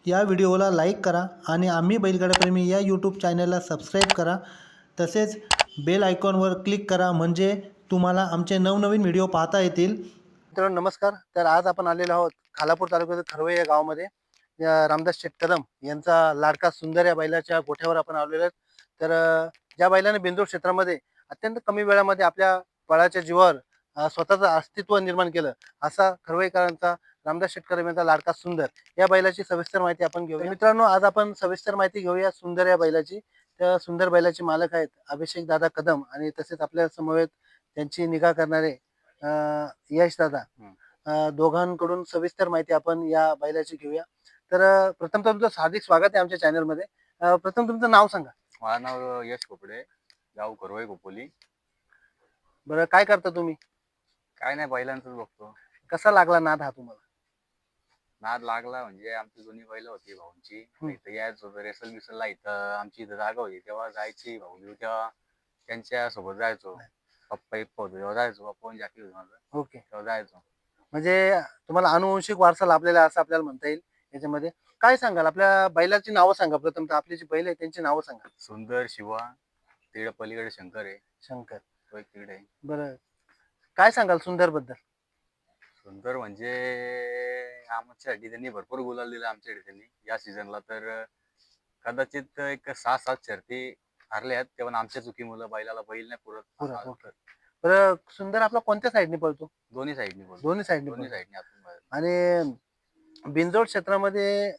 या व्हिडिओला लाईक करा आणि आम्ही बैलगाडाप्रेमी या यूट्यूब चॅनलला सबस्क्राईब करा. तसेच बेल आयकॉनवर क्लिक करा म्हणजे तुम्हाला आमचे नवनवीन व्हिडिओ पाहता येतील. मित्रांनो नमस्कार. तर आज आपण आलेलो आहोत खालापूर तालुक्यातील खरवे या गावामध्ये. रामदास शेठ कदम यांचा लाडका सुंदर या बैलाच्या गोठ्यावर आपण आलेलो आहोत. तर ज्या बैलाने बिंदूर क्षेत्रामध्ये अत्यंत कमी वेळामध्ये आपल्या पळाच्या जीवावर स्वतःचं अस्तित्व निर्माण केलं असा खरवेकरांचा रामदास शेठ कदम यांचा लाडका सुंदर या बैलाची सविस्तर माहिती आपण घेऊया. मित्रांनो आज आपण सविस्तर माहिती घेऊया सुंदर या बैलाची. त्या सुंदर बैलाचे मालक आहेत अभिषेक दादा कदम आणि तसेच आपल्या समवेत त्यांची निगा करणारे यश दादा. दोघांकडून सविस्तर माहिती आपण या बैलाची घेऊया. तर प्रथम तुमचं हार्दिक स्वागत आहे आमच्या चॅनलमध्ये. प्रथम तुमचं नाव सांगा. माझं नाव यश कोपडे, गाव करवई खोपोली. बरं काय करता तुम्ही? काय नाही बैलांचंच बघतो. कसा लागला नाद हा तुम्हाला? नाद लागला म्हणजे आमची जुनी बैल होती भाऊंची. इथं यायचो होतं रेसल बिसलला. इथं आमची इथं जागा होती तेव्हा जायची भाऊ घेऊ तेव्हा त्यांच्या सोबत जायचो. पप्पा इप्पा होतो तेव्हा जायचो. पप्पा जाकी होतो माझं. ओके. तेव्हा जायचो. म्हणजे तुम्हाला अनुवंशिक वारसा लाभलेला आहे असं आपल्याला म्हणता येईल याच्यामध्ये. काय सांगाल आपल्या बैलाची नावं सांगा. प्रथम आपली जी बैल आहे त्यांची नावं सांगा. सुंदर, शिवा, तिकडे पलीकडे शंकर आहे. शंकर. तो एक तिकडे आहे. बरं काय सांगाल सुंदर बद्दल? सुंदर म्हणजे आमच्यासाठी त्यांनी भरपूर गुलाल दिला आमच्यासाठी त्यांनी या सीझनला. तर कदाचित एक 6-7 शर्ती हारल्या आहेत तेव्हा आमच्या चुकीमुळे बैलाला बैल नाही पुरत. ओके. बरं सुंदर आपला कोणत्या साईडने पळतो? दोन्ही साईडनी बोलतो. दोन्ही साईडने दोन्ही पळतो. साईडनी आपण बाहेर. आणि बिनजोड क्षेत्रामध्ये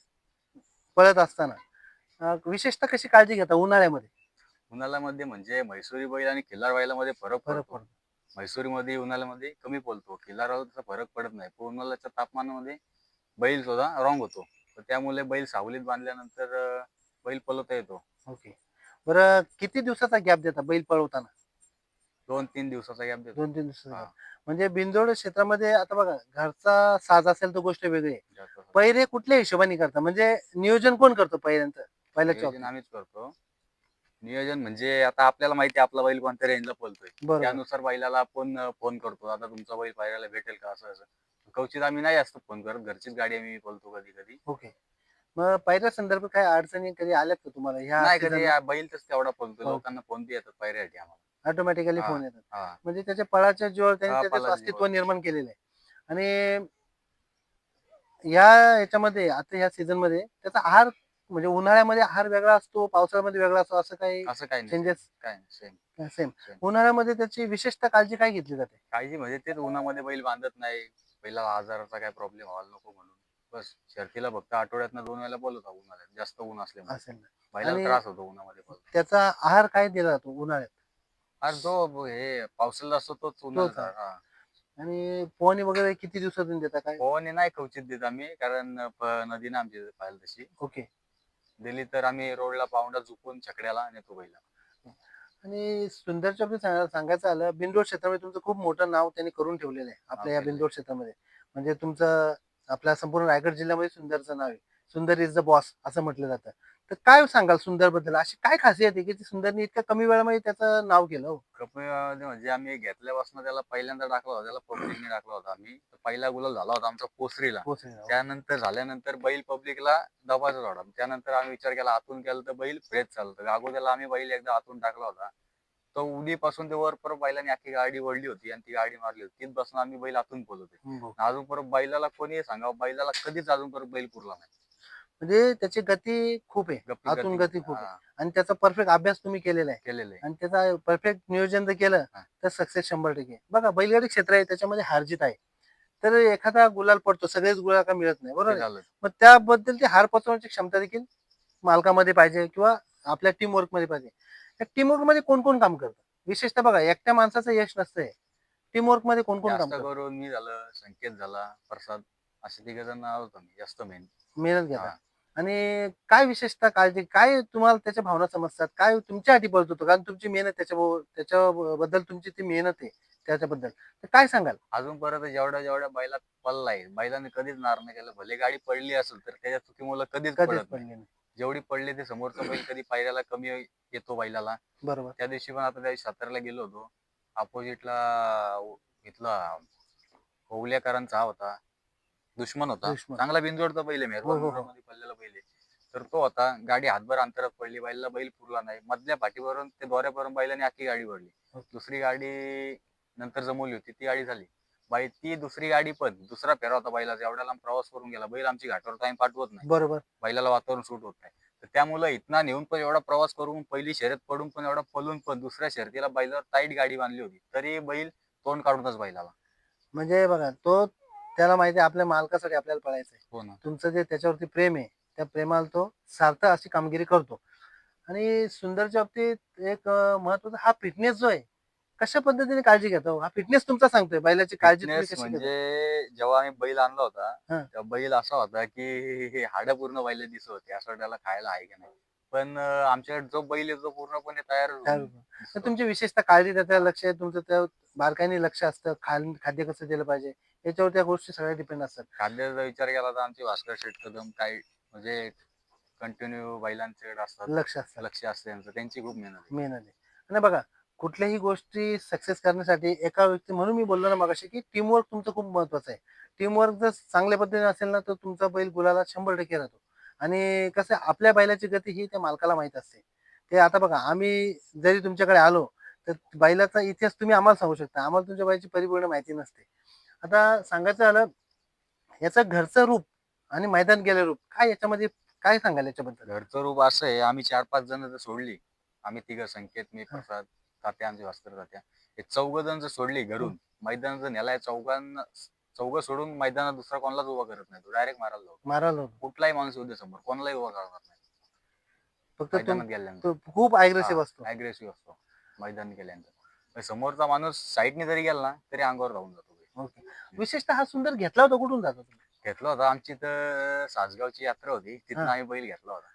पळत असताना विशेषतः कशी काळजी घेता उन्हाळ्यामध्ये? उन्हाळ्यामध्ये म्हणजे म्हैसुरी बैल आणि खिल्लार बैलामध्ये फरक पडतो. पडतो. म्हैसुरीमध्ये उन्हाळ्यामध्ये कमी पळतो, खिल्लाराला तसा फरक पडत नाही. पण उन्हाळ्याच्या तापमानामध्ये बैल सुद्धा रॉंग होतो. तर त्यामुळे बैल सावलीत बांधल्यानंतर बैल पळवता येतो. ओके. बरं किती दिवसाचा गॅप देता बैल पळवताना? 2-3 दिवसाचा गॅप देतो. 2-3 दिवसाचा हा. गॅप. म्हणजे बिनजोड क्षेत्रामध्ये आता बघा घरचा साज असेल तर गोष्ट वेगळी आहे. जास्त असं. पैरे कुठल्या हिशोबाने करता? म्हणजे नियोजन कोण करतो पहिल्यांदा? बैलाच्या नियोजन बाबतीत? आम्हीच करतो. नियोजन म्हणजे आता आपल्याला माहिती आहे आपला बैल कोणत्या रेंजला पळतोय. बरोबर. त्यानुसार बैलाला आपण फोन करतो. आता तुमचा बैल पाहायला भेटेल का असं असं. कवचित आम्ही नाही जास्त फोन करत. घरचीच गाडी आम्ही पळतो कधी कधी. ओके. मग पहिल्या संदर्भात काही अडचणी कधी आल्यात का तुम्हाला ह्या नाही कधी सीझनला? बैल तच तेवढा पळतो. हो. लोकांना फोन बी येतात पायऱ्यासाठी आम्हाला. ऑटोमॅटिकली हा फोन येतात. हा म्हणजे त्याच्या पळाच्या जीवावर त्यांनी हा त्याचं पालाच अस्तित्व जीवावर. निर्माण केलेलं आहे. आणि या याच्यामध्ये आता या सीझन मध्ये त्याचा आहार म्हणजे उन्हाळ्यामध्ये आहार वेगळा असतो, पावसाळ्यामध्ये वेगळा असतो असं काही असं काही नाही. चेंजेस? काय नाही सेम सेम. सेम. उन्हाळ्यामध्ये त्याची विशेषतः काळजी काय घेतली जाते? काळजी म्हणजे तेच उन्हामध्ये बैल बांधत नाही. बैलाला आजाराचा काय प्रॉब्लेम व्हायला नको म्हणून. बस शर्तीला फक्त आठवड्यातनं 2 वेळेला बोलवता उन्हाळ्यात. जास्त ऊन असल्यामुळे. असेल ना. बैलाला आणि त्रास होतो उन्हामध्ये पळून. त्याचा आहार काय दिला जातो उन्हाळ्यात? अरे जो हे पावसाळ्यात असतो तोच तोच उन्हाळ्यात. आहे. हा. आणि पोहणी वगैरे किती दिवसातून देता काय? पोहणे नाही कवचित देत आम्ही कारण नदीनं आमची पाहिलं तशी ओके. दिली तर आम्ही रोडला पाऊंडा झुकून छकड्याला नेतो बैला. आणि सुंदरच्या बाबतीत सांगायचं झालं बिनजोड क्षेत्रामध्ये तुमचं खूप मोठं नाव त्यांनी करून ठेवलेलं आहे आपल्या या केलंय. बिनजोड क्षेत्रामध्ये. म्हणजे तुमचं आपल्या संपूर्ण रायगड जिल्ह्यामध्ये सुंदरचं नाव आहे. सुंदर इज द बॉस असं म्हटलं जातं. तर काय सांगाल सुंदर बद्दल? अशी काय खासियत आहे की ती सुंदरने इतक्या कमी वेळामध्ये त्याचं नाव केलं हो? कपी म्हणजे आम्ही घेतल्यापासून त्याला पहिल्यांदा टाकला होता. त्याला पब्लिकने टाकला होता आम्ही. तर पहिला गुलाल झाला होता आमचा पोसरीला. पोहोचलेलं. त्यानंतर झाल्यानंतर बैल पब्लिकला दबायचा होता. त्यानंतर आम्ही विचार केला आतून केलं तर बैल फ्रेश चालतं. अगोदरला आम्ही बैल एकदा आतून टाकला होता. तो उडीपासून ते वर परत बैलाने अख्खी गाडी वळली होती आणि ती गाडी मारली होती. तिथपासून आम्ही बैल आतून पळवतोय. अजून परत बैलाला कोणी सांगावं बैलाला कधीच अजून परत बैल पुरला नाही. म्हणजे त्याची गती खूप आहे. आतून गती खूप आहे. आणि त्याचा परफेक्ट अभ्यास तुम्ही केलेला आहे. केलेलं आहे. आणि त्याचा परफेक्ट नियोजन जर केलं हा. तर सक्सेस 100%. बघा बैलगाडी क्षेत्र आहे त्याच्यामध्ये हार-जीत आहे. तर एखादा गुलाल पडतो सगळेच गुलाल का मिळत नाही बरोबर ते आहे. झालं. मग त्याबद्दल ती हार पचवण्याची क्षमता देखील मालकामध्ये पाहिजे किंवा आपल्या टीम वर्क मध्ये पाहिजे. त्या टीम वर्क मध्ये कोण कोण काम करतं? विशेषतः बघा एकट्या माणसाचं यश नसतंय. टीम वर्क मध्ये कोण कोण काम जास्त करतं? करून मी झालं, संकेत झाला, प्रसाद असे तिघ जण आहोत आम्ही जास्त मेन. मेहनत घेतात. आणि काय विशेषतः काळजी काय तुम्हाला त्याच्या भावना समजतात? काय तुमच्यासाठी पळत होतं? कारण तुमची मेहनत त्याच्याबद्दल तुमची ती मेहनत आहे त्याच्याबद्दल. तर काय सांगाल? अजून परत जेवढ्या जेवढ्या बैलात पळलाय बैलाने कधीच नार नाही केलं. भले गाडी पडली असेल तर त्याच्या चुकीमुळे कधीच कधीच पडत नाही. पडले नाही. जेवढी पडली ते समोरचा बैल कधी पायऱ्याला कमी येतो बैलाला. बरोबर. त्या दिवशी पण आता त्या साताऱ्याला गेलो होतो. अपोजिटला इथला ओवलेकरांचा होता. दुश्मन होता. दुश्मन. चांगला बिनजोडचा बैल आहे, हो, मेहरबान हो, हो. मध्ये पडलेला बैल आहे. तर तो होता. गाडी हातभर अंतरात पडली, बैलाला बैल पुरला नाही. मधल्या पाठीवरून ते दोऱ्यापर्यंत बैलाने अख्खी गाडी ओढली. ओके. दुसरी गाडी नंतर जमवली होती, ती गाडी झाली. ती दुसरी गाडी पण दुसरा फेरा होता बैलाचा, एवढ्या लांब प्रवास करून गेला. बैल आमची घाटावर तर आम्ही पाठवत नाही. बरोबर. बैलाला वातावरण सूट होत नाही. तर त्यामुळं इथनं नेऊन पण एवढा प्रवास करून, पहिली शर्यत पडून पण एवढा पळून पण दुसऱ्या शर्यतीला बैलावर टाईट गाडी बांधली होती. तरी बैल तोंड काढूनच बैलाला. म्हणजे बघा तो त्याला माहिती आहे आपल्या मालकासाठी आपल्याला पळायचंय. हो ना. तुमचं जे त्याच्यावरती प्रेम आहे, त्या प्रेमाला तो सार्थ अशी कामगिरी करतो. आणि सुंदरच्या बाबतीत एक महत्वाचा हा फिटनेस जो आहे, कशा पद्धतीने काळजी घेता हो? हा फिटनेस तुमचा सांगतोय, बैलाची काळजी तुम्ही फिटनेस कशी घेता? म्हणजे जेव्हा आम्ही बैल आणला होता, हां. तेव्हा बैल असा होता की हाडं पूर्ण बैल दिसत होते. असं त्याला खायला आहे की नाही. पण आमच्याकडे जो बैल आहे तो पूर्णपणे तयार काय होऊन होतं? तर दिसतो. तुमची विशेषतः काळजी त्याच्या लक्ष आहे, तुमचं त्या बारकाईने लक्ष असतं, खाद्य कसं दिलं पाहिजे, याच्यावर त्या गोष्टी सगळ्या डिपेंड असतात. खाद्याचा विचार केला तर आमचे भास्कर शेठ कदम काय म्हणजे कंटिन्यू बैलांच्याकडे असतात. लक्ष असतं. लक्ष असते त्यांचं. त्यांची खूप मेहनत आहे. मेहनत आहे. आणि बघा कुठल्याही गोष्टी सक्सेस करण्यासाठी एका व्यक्ती म्हणून मी बोललो ना मगाशी, की टीमवर्क तुमचं खूप महत्वाचं आहे. टीमवर्क जर चांगल्या पद्धतीने असेल ना, तर तुमचा बैल गुलाला 100% राहतो. आणि कसं आहे, आपल्या बैलाची गती ही त्या मालकाला माहीत असते. ते आता बघा आम्ही जरी तुमच्याकडे आलो, तर बैलाचा इतिहास तुम्ही आम्हाला सांगू शकता. आम्हाला तुमच्या बैलाची परिपूर्ण माहिती नसते. आता सांगायचं झालं, याचं घरचं रूप आणि मैदान गेलं रूप काय याच्यामध्ये काय सांगाल याच्याबद्दल? घरचं रूप असं आहे, आम्ही 4-5 जण जर सोडली, आम्ही तिघं संकेत, मी हां. प्रसाद, तात्या, आमचे भास्कर तात्या. हे चौघं जण जर सोडली हं. घरून, मैदान जर नेलाय चौघं सोडून मैदानात दुसरा कोणालाच उभा करत नाही. तो डायरेक्ट मारायला लावतो. मारायला कुठलाही माणूस येऊ दे समोर, कोणालाही उभा करणार नाही. फक्त मैदानात गेल्यानंतर. तो खूप अग्रेसिव्ह असतो. अग्रेसिव्ह असतो मैदान गेल्यानंतर. मग समोरचा माणूस साईडने जरी गेला ना, तरी अंगावर राहून जातो बैल. ओके. विशेषतः हा सुंदर घेतला होता कुठून जातो तुम्ही? घेतला होता आमची तर सासगावची यात्रा होती, तिथनं हां. आम्ही बैल घेतला होता.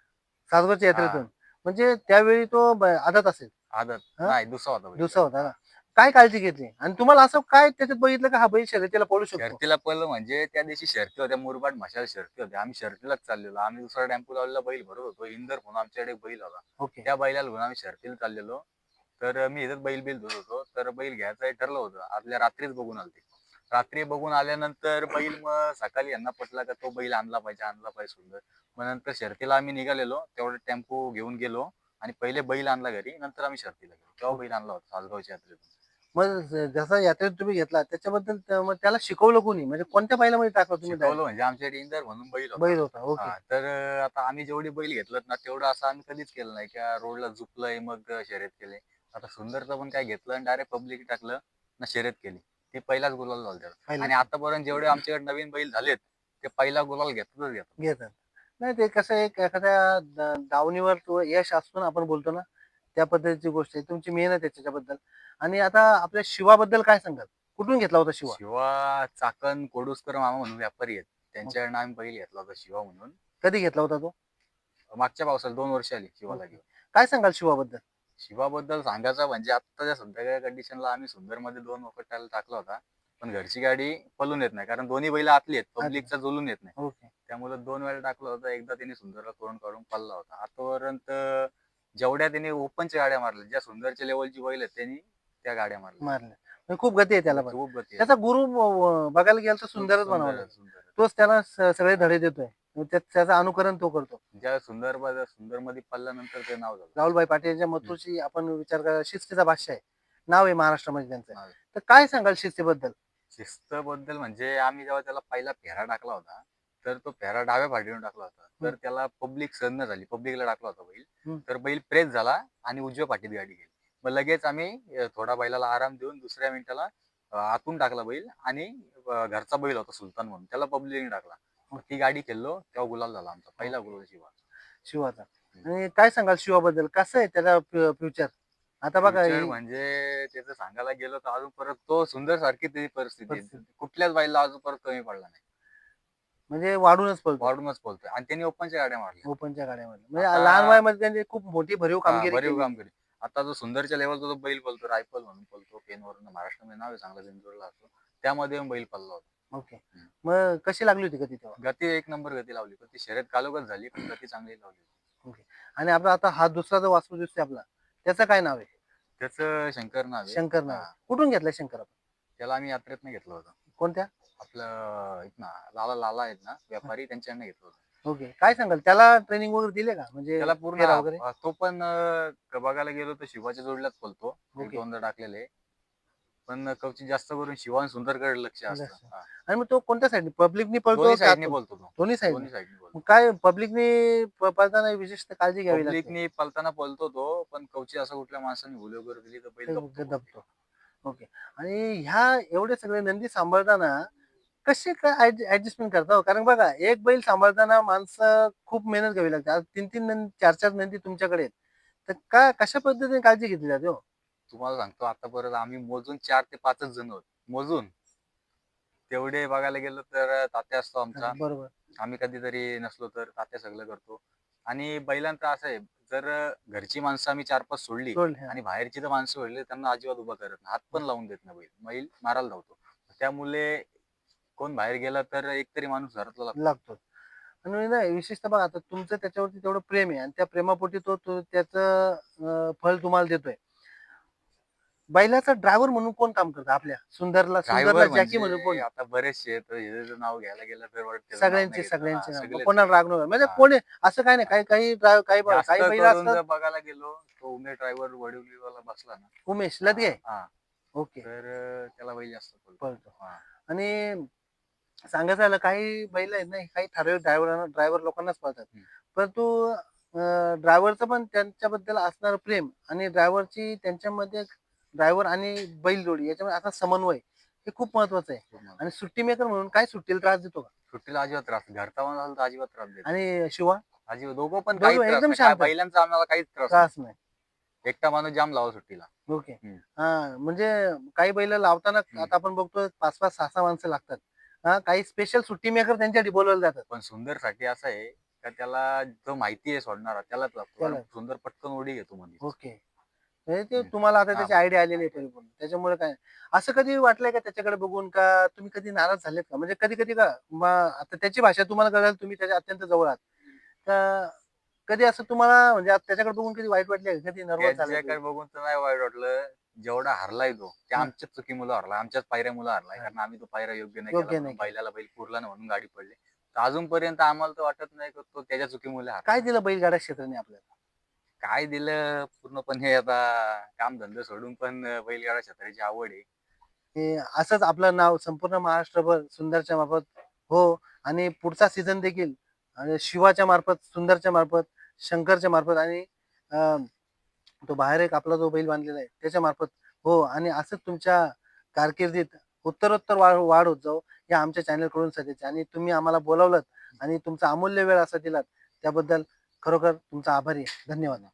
सासवडच्या यात्रेतून. म्हणजे त्यावेळी तो आदत असेल. आदत हां? नाही, दुसरा होता बैल. दुसरा होता ना. काय काळजी घेतली? आणि तुम्हाला असं काय त्याच्यात बघितलं का हा बैल शर्यतीला पळू शकतो? शर्तीला पहिलं म्हणजे त्या दिवशी शर्ती होत्या, मुरबाड मशाल शर्ती होत्या. आम्ही शर्तीलाच चाललेलो. आम्ही दुसरा टेम्पो लावलेला बैल भरत होतो. इंदर म्हणून आमच्याकडे एक बैल होता. ओके. त्या बैलाला घेऊन आम्ही शर्तीला चाललेलो. तर मी इथंच बैल धुत होतो. तर बैल घ्यायचं ठरलं होतं. आदल्या रात्रीच बघून आलते. रात्री बघून आल्यानंतर बैल मग सकाळी यांना पटला का तो बैल आणला पाहिजे, आणला पाहिजे सुंदर. मग नंतर शर्तीला आम्ही निघालेलो. तेवढा टेम्पो घेऊन गेलो आणि पहिले बैल आणला घरी. नंतर आम्ही शर्तीला गेलो. तेव्हा बैल आणला होता सासगावच्या यात्रेतून. मग जसा यात्रेत तुम्ही घेतला त्याच्याबद्दल मग त्याला शिकवलं कोणी? म्हणजे कोणत्या बैलामध्ये टाकलं तुम्ही शिकवलं direct? म्हणजे आमच्याकडे इंदर म्हणून बैल होता. बैल होता. ओके. तर आता आम्ही जेवढे बैल घेतलेत ना, तेवढं असं आम्ही कधीच केलं नाही, की रोडला झुपलंय मग शर्यत केली. आता सुंदरचं पण काय घेतलं आणि डायरेक्ट पब्लिक टाकलं ना शर्यत केली. ती पहिलाच गुलाल झाला त्याचा. पहिलं आणि आतापर्यंत जेवढे आमच्याकडे नवीन बैल झालेत, ते पहिला गुलाल घेतातच घेतात. घेतात. नाही ते कसं आहे एखाद्या दावणीवर तो यश असतो ना आपण बोलतो ना, त्या पद्धतीची गोष्ट आहे. तुमची मेहनत आहे त्याच्याबद्दल. आणि आता आपल्या शिवाबद्दल काय सांगाल? कुठून घेतला होता शिवा? शिवा चाकण कोडुसकर मामा म्हणून व्यापारी आहेत. त्यांच्याकडनं आम्ही बैल घेतला होता शिवा म्हणून. कधी घेतला होता तो? मागच्या पावसाला 2 वर्ष आली शिवाला ओके. घेऊन. काय सांगाल शिवाबद्दल? शिवाबद्दल सांगायचं म्हणजे आत्ताच्या सध्याच्या कंडिशनला आम्ही सुंदरमध्ये 2 वखत टाकला होता. पण घरची गाडी पळून येत नाही. कारण दोन्ही बैल आतली आहेत. पब्लिकचा जुलून येत नाही. ओके. त्यामुळे 2 वेळा टाकला होता. एकदा त्यांनी सुंदरला तोंड काढून पळला होता. आतापर्यंत जेवढ्या त्यांनी ओपनच्या गाड्या मारल्या, ज्या सुंदरच्या लेवलची बैल आहेत त्यांनी त्या गाड्या मारल्या. मारलं. म्हणजे खूप गती आहे त्याला पण. खूप गती आहे. त्याचा गुरु बघायला गेलं तर सुंदरच म्हणावा लागेल. सुंदर. तोच त्याला सगळे धडे देतोय. मग त्याचं अनुकरण तो करतो. ज्या सुंदरमध्ये पळल्यानंतर ते नाव झालं. राहुलभाई पाटील यांच्या मथुरची आपण विचार करा, शिस्तीचा बादशाह आहे. नाव आहे महाराष्ट्रामध्ये त्यांचं. नाव आहे. तर काय सांगाल शिस्तीबद्दल? शिस्तबद्दल म्हणजे आम्ही जेव्हा त्याला पहिला फेरा टाकला होता, तर तो फेरा डाव्या पाठीवरून टाकला होता. तर त्याला पब्लिक सहन न झाली. पब्लिकला टाकला होता बैल. हं. तर बैल प्रेस झाला आणि उजव्या पाठीत गाडी गेली. मग लगेच आम्ही थोडा बैलाला आराम देऊन दुसऱ्या मिनिटाला आतून टाकला बैल आणि घरचा बैल होता सुलतान म्हणून त्याला पब्लिकने टाकला. मग ती गाडी खेळलो तेव्हा गुलाल झाला आमचा. पहिला गुलाल शिवा. शिवाचा. आणि काय सांगाल शिवाबद्दल? कसं आहे त्याचा फ्युचर? आता बघा फ्युचर म्हणजे त्याचं सांगायला गेलो तर अजून परत तो सुंदर सारखी त्याची परिस्थिती आहे. कुठल्याच बैलाला अजून परत कमी पडला नाही. म्हणजे वाढूनच पळतो. वाढूनच बोलतोय आणि त्यांनी ओपनच्या गाड्या मारल्या. ओपनच्या गाड्यामध्ये. म्हणजे आता- लहान वयामध्ये त्यांनी खूप मोठी भरीव कामगिरी भरीव केली. कामगिरी. आता जो सुंदरच्या लेवलचा जो बैल पळतो रायफल म्हणून पळतो पेनवरून महाराष्ट्रामध्ये नाव आहे चांगला बिनजोडला असतो. त्यामध्ये बैल पळला होता. ओके. मग कशी लागली होती गती तेव्हा? गती एक नंबर गती लावली. पण ती शर्यत कालोखात झाली पण गती चांगली लावली. ओके. आणि आपला आता हा दुसरा जो वासरू दिसतोय आपला, त्याचं काय नाव आहे? त्याचं शंकर नाव आहे. शंकर नाव आहे. हा. कुठून घेतलाय शंकर आपण? त्याला आम्ही यात्रेतनं घेतलं होतं. कोणत्या? आपलं इथं ना लाला लाला आहेत ना व्यापारी, त्यांच्याकडनं घेतलं होतं. ओके. काय सांगाल त्याला ट्रेनिंग वगैरे दिले का? म्हणजे त्याला पूर्ण फेरा वगैरे? तो पण बघायला गेलो तर शिवाच्या जोडीलाच पळतो. एक ओके. दोनदा टाकलेले. पण कवचित जास्त करून शिवा आणि सुंदरकडे लक्ष असतं. लक्ष. हां. आणि मग तो कोणत्या साईडने पब्लिकनी पळतो दोन्ही का साइडनी आपण? बोलतो तो. दोन्ही साईडने. दोन्ही साइडनी बोलतो. मग काय पब्लिकनी पळताना विशेषतः काळजी घ्यावी लागते. पब्लिकनी पळताना पळतो तो, पण कवची असं कुठल्या माणसाने भुल वगैरे दिली तर बैल ते दबतो. दबतो. ओके. आणि ह्या एवढे सगळे नंदी सांभाळताना कसे काय ऍडजस्टमेंट करता हो? कारण बघा एक बैल सांभाळताना माणसं खूप मेहनत घ्यावी लागते. आज 3-3 नंदी 4-4 नंदी तुमच्याकडे आहेत. तर कशा पद्धतीने काळजी घेतली जाते हो? तुम्हाला सांगतो आतापर्यंत आम्ही मोजून 4 ते 5च जण आहोत. मोजून. तेवढे बघायला गेलो तर तात्या असतो आमचा. बरोबर. आम्ही कधीतरी नसलो तर तात्या सगळं करतो. आणि बैलांचं असं आहे, जर घरची माणसं आम्ही 4-5 सोडली सोडले. आणि बाहेरची जर माणसं सोडली त्यांना अजिबात उभा करत नाही. हात पण लावून देत नाही बैल. बैल मारायला धावतो. त्यामुळे कोण बाहेर गेला तर एकतरी माणूस घरातला लागतो. लागतो. आणि नाही विशेषतः बघा आता तुमचं त्याच्यावरती तेवढं प्रेम आहे आणि त्या प्रेमापोटी तो त्याचं फळ तुम्हाला देतोय. बैलाचा ड्रायव्हर म्हणून कोण काम करतं आपल्या सुंदरला ड्रायव्हर जॅकी म्हणून कोण म्हणजे आता बरेचसे आहेत. तर हे जर नाव घ्यायला गेलं तर वाटतं त्याचं नाव नाही सगळ्यांचे घेतलं. हां, सगळ्यांचे नाव मग सगळेच कोणाला आहे. राग नव्हता म्हणजे हां. कोणी असं काही नाही काही काही जास्त काही बैल करून असतात. जर बघायला गेलो, तो उमेश ड्रायव्हर वडिवलीवाला बसला ना. उमेश हां, लदगे हां. ओके तर त्याला बैल जास्त पळतो. पळतो. हां. आणि सांगायचं झालं काही बैल आहेत ना काही ठराविक ड्रायव्हर लोकांनाच पळतात. हं. परंतु ड्रायव्हरचं पण त्यांच्याबद्दल असणारं प्रेम आणि ड्रायव्हरची त्यांच्यामध्ये ड्रायव्हर आणि बैल जोडी याच्यामध्ये असा समन्वय हे खूप महत्वाचं आहे. पूर्ण. आणि सुट्टी मेकर म्हणून काय सुट्टीला त्रास देतो का? सुट्टीला अजिबात त्रास नाही. घरचा माणूस असेल तर अजिबात त्रास देत नाही. आणि शिवा अजिबात दोघं पण काहीच दोघं त्रास एकदम नाही. काय शांत बैलांचा आम्हाला काहीच त्रास नाही. त्रास नाही. एकटा माणूस जाम लावा सुट्टीला. ओके. हं. हा म्हणजे काही बैल लावताना हं. आता आपण बघतो 5-5, 6-6 माणसं लागतात. हा काही स्पेशल सुट्टी मेकर त्यांच्यासाठी बोलवले जातात. पण सुंदरसाठी असं आहे, का त्याला जो माहिती आहे सोडणारा त्यालाच लागतो. कारण त्याला सुंदर पटकन उडी घेतो मधीच. ओके. म्हणजे ते हं. तुम्हाला आता हां. त्याची आयडिया आलेली आहे परिपूर्ण. त्याच्यामुळे काय असं कधी वाटलंय का त्याच्याकडे बघून का तुम्ही कधी नाराज झालेत का? म्हणजे कधी-कधी का आता त्याची भाषा तुम्हाला कळेल तुम्ही त्याच्या अत्यंत जवळ आहात. तर कधी असं तुम्हाला म्हणजे आता त्याच्याकडे बघून कधी वाईट वाटले का? कधी नर्व्हस झाले त्याच्याकडे बघून तर नाही वाईट वाटलं. जेवढा हरलाय तो, ते हां. आमच्याच चुकीमुळं हरला. आमच्याच पायऱ्यामुळं हरलाय. हां. कारण आम्ही तो पायऱ्या योग्य नाही केला योग्य म्हणून नाही केलं. बैलाला बैल पुरला नाही म्हणून गाडी पडली. तर अजूनपर्यंत आम्हाला तर वाटत नाही, की तो त्याच्या चुकीमुळे हरला. काय दिलं बैलगाडा क्षेत्राने आपल्याला? काय दिलं पूर्णपणे आता कामधंदा सोडून पण बैलगाडा क्षेत्राची आवड आहे. हे असंच आपलं नाव संपूर्ण महाराष्ट्रभर सुंदरच्या मार्फत हो आणि पुढचा सीझन देखील आणि शिवाच्या मार्फत, सुंदरच्या मार्फत, शंकरच्या मार्फत आणि अ, तो बाहेर एक आपला जो बैल बांधलेला आहे त्याच्या मार्फत हो आणि असंच तुमच्या कारकिर्दीत उत्तरोत्तर वाढ होत जाऊ या आमच्या चॅनलकडून सदिच्छा आणि तुम्ही आम्हाला बोलावलंत आणि तुमचा अमूल्य वेळ असा दिलात त्याबद्दल खरोखर तुमचा आभारी आहे. धन्यवाद.